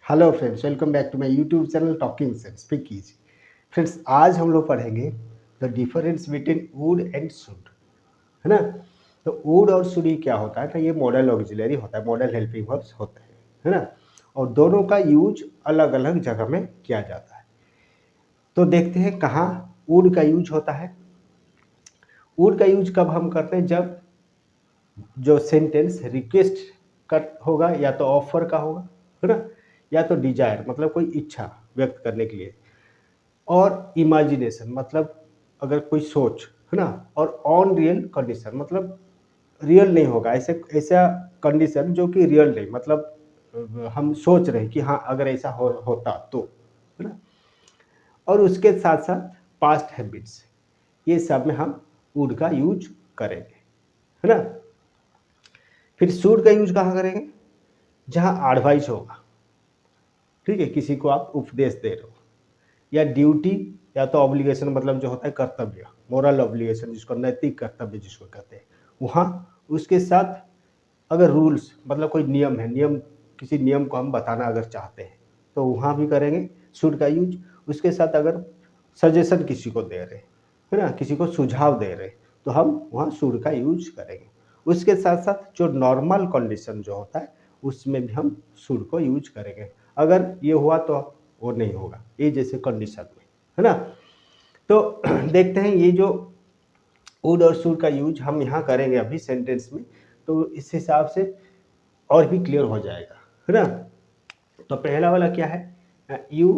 Hello friends, welcome back to my YouTube channel talking sense speak easy. Friends, आज हम लोग पढ़ेंगे the difference between would and should, है ना। तो वुड और शुड ही क्या होता है ना, ये मॉडल ऑक्सिलरी होता है, मॉडल हेल्पिंग वर्ब्स होते हैं, है ना। और दोनों का यूज अलग अलग जगह में किया जाता है। तो देखते हैं कहाँ वुड का यूज होता है। वुड का यूज कब हम करते हैं, जब जो सेंटेंस रिक्वेस्ट का होगा या तो ऑफर का होगा, है ना, या तो डिजायर मतलब कोई इच्छा व्यक्त करने के लिए, और इमेजिनेशन मतलब अगर कोई सोच, है ना, और ऑन रियल कंडीशन मतलब रियल नहीं होगा, ऐसे ऐसा कंडीशन जो कि रियल नहीं मतलब हम सोच रहे हैं कि हाँ अगर ऐसा होता तो, है ना। और उसके साथ साथ पास्ट हैबिट्स, ये सब में हम वुड का यूज करेंगे, है ना। फिर शुड का यूज कहाँ करेंगे, जहाँ एडवाइस होगा, ठीक है, किसी को आप उपदेश दे रहे हो, या ड्यूटी या तो ऑब्लिगेशन मतलब जो होता है कर्तव्य, मोरल ऑब्लिगेशन जिसको नैतिक कर्तव्य जिसको कहते हैं, वहाँ उसके साथ अगर रूल्स मतलब कोई नियम है, नियम किसी नियम को हम बताना अगर चाहते हैं तो वहाँ भी करेंगे शुड का यूज। उसके साथ अगर सजेशन किसी को दे रहे, है ना, किसी को सुझाव दे रहे, तो हम वहाँ शुड का यूज करेंगे। उसके साथ साथ जो नॉर्मल कंडीशन जो होता है उसमें भी हम शुड को यूज करेंगे। अगर ये हुआ तो वो नहीं होगा, ये जैसे कंडीशन में, है ना। तो देखते हैं ये जो वुड और शुड का यूज हम यहाँ करेंगे अभी सेंटेंस में, तो इस हिसाब से और भी क्लियर हो जाएगा, है ना। तो पहला वाला क्या है, you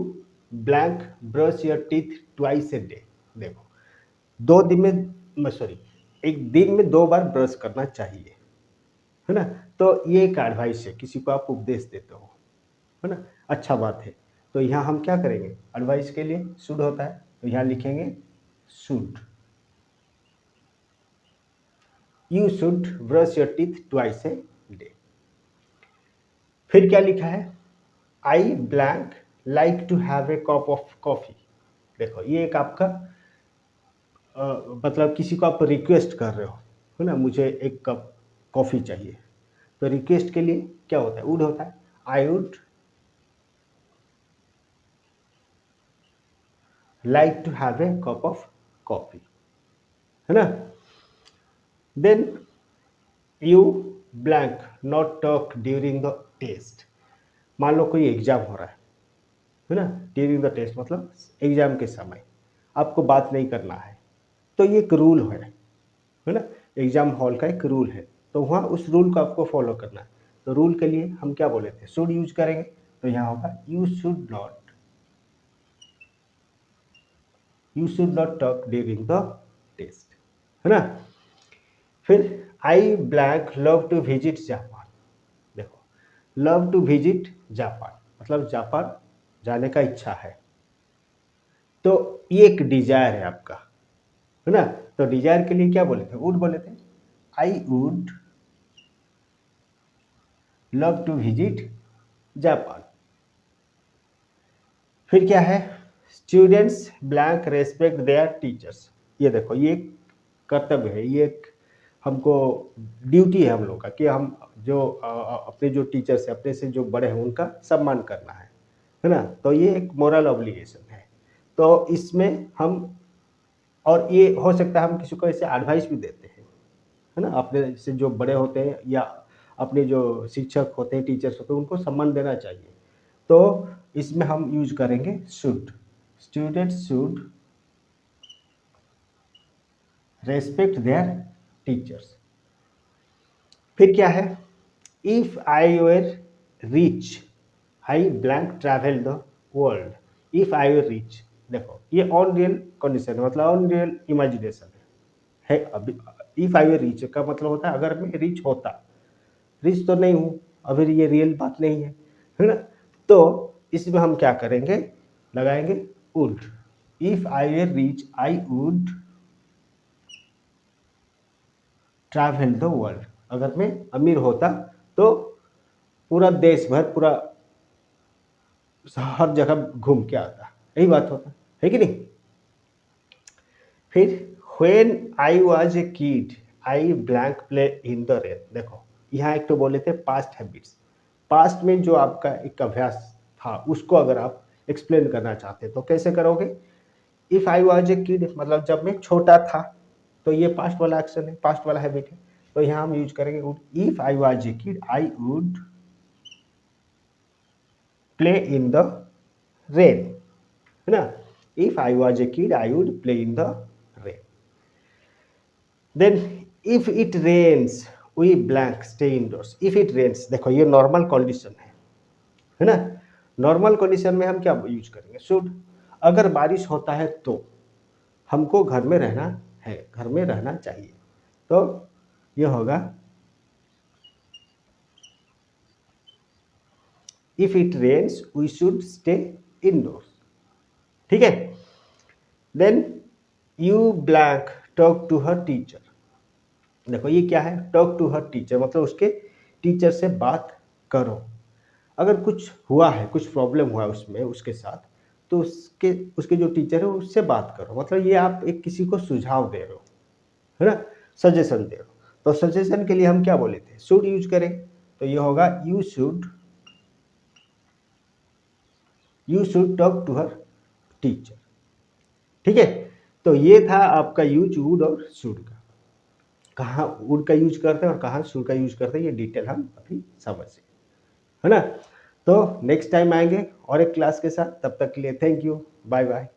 blank brush your teeth twice a day. देखो, 2 दिन में सॉरी, एक दिन में 2 बार ब्रश करना चाहिए, है ना। तो ये एक एडवाइस है, किसी को आप उपदेश देते हो, है ना, अच्छा बात है। तो यहाँ हम क्या करेंगे, एडवाइस के लिए शुड होता है, तो यहाँ लिखेंगे should, you should brush your teeth twice a day. फिर क्या लिखा है, I blank like to have a cup of coffee. देखो ये एक आपका मतलब किसी को आप रिक्वेस्ट कर रहे हो, है ना, मुझे एक कप कॉफ़ी चाहिए। तो रिक्वेस्ट के लिए क्या होता है, वुड होता है, I would like to have a cup of coffee, है ना। Then you blank not talk during the test. मान लो कोई एग्जाम हो रहा है ना, ड्यूरिंग द टेस्ट मतलब एग्जाम के समय आपको बात नहीं करना है, तो ये एक रूल है ना, एग्जाम हॉल का एक रूल है, तो वहाँ उस रूल को आपको फॉलो करना है। तो रूल के लिए हम क्या बोले थे, शुड यूज करेंगे, तो यहाँ होगा you should not talk during the test, है ना। फिर I blank love to visit Japan. देखो, लव टू विजिट जापान मतलब जापान जाने का इच्छा है, तो ये एक डिजायर है आपका, है ना। तो डिजायर के लिए क्या बोले थे, वुड बोले थे, I would love to visit Japan. फिर क्या है, students blank respect their teachers. ये देखो ये एक कर्तव्य है, ये एक हमको ड्यूटी है हम लोग का कि हम जो अपने जो टीचर्स है, अपने से जो बड़े हैं उनका सम्मान करना है ना। तो ये एक मोरल ऑब्लिगेशन है। तो इसमें हम, और ये हो सकता है हम किसी को ऐसे एडवाइस भी देते हैं, है ना, अपने से जो बड़े होते हैं या अपने जो शिक्षक होते हैं, टीचर्स होते हैं, उनको सम्मान देना चाहिए। तो इसमें हम यूज करेंगे should, students should respect their teachers. फिर क्या है, if I were rich I blank travel the world. If I were rich, देखो ये ऑन रियल कंडीशन मतलब ऑन रियल इमेजिनेशन है। अभी इफ आई वेर रिच का मतलब होता है अगर मैं रिच होता, रिच तो नहीं हूँ, अभी ये रियल बात नहीं है ना। तो इसमें हम क्या करेंगे, लगाएंगे would, if I were rich I would travel the world. अगर मैं अमीर होता तो पूरा देश भर, पूरा हर जगह घूम के आता, यही बात होता है कि नहीं। फिर when I was a kid I blank play in the rain. देखो यहाँ एक तो बोले थे पास्ट हैबिट्स, पास्ट में जो आपका एक अभ्यास हाँ, उसको अगर आप एक्सप्लेन करना चाहते हैं तो कैसे करोगे? If I was a kid, मतलब जब मैं छोटा था, तो ये पास्ट वाला एक्शन है, पास्ट वाला हैबिट है, तो यहाँ हम यूज करेंगे would. If I was a kid I would play in the rain, है ना? If I was a kid I would play in the rain. Then if it rains we blank stay indoors. If it rains, देखो ये normal condition है ना? Normal condition में हम क्या use करेंगे? शुड। अगर बारिश होता है तो हमको घर में रहना है, घर में रहना चाहिए, तो ये होगा if it rains we should stay indoors. ठीक है? Then you blank talk to her teacher. देखो ये क्या है? टॉक टू हर टीचर, मतलब उसके टीचर से बात करो। अगर कुछ हुआ है, कुछ प्रॉब्लम हुआ है उसमें उसके साथ, तो उसके उसके जो टीचर है उससे बात करो। मतलब ये आप एक किसी को सुझाव दे रहे हो, है ना? सजेशन दे रहे हो। तो सजेशन के लिए हम क्या बोले थे? शुड यूज करें, तो ये होगा you should talk to her teacher. ठीक है? तो ये था आपका यूज वुड और शुड का। कहाँ वुड का यूज करते हैं और कहाँ शुड का यूज करते हैं, ये डिटेल हम अभी समझे, है ना? तो नेक्स्ट टाइम आएंगे और एक क्लास के साथ। तब तक के लिए थैंक यू, बाय बाय।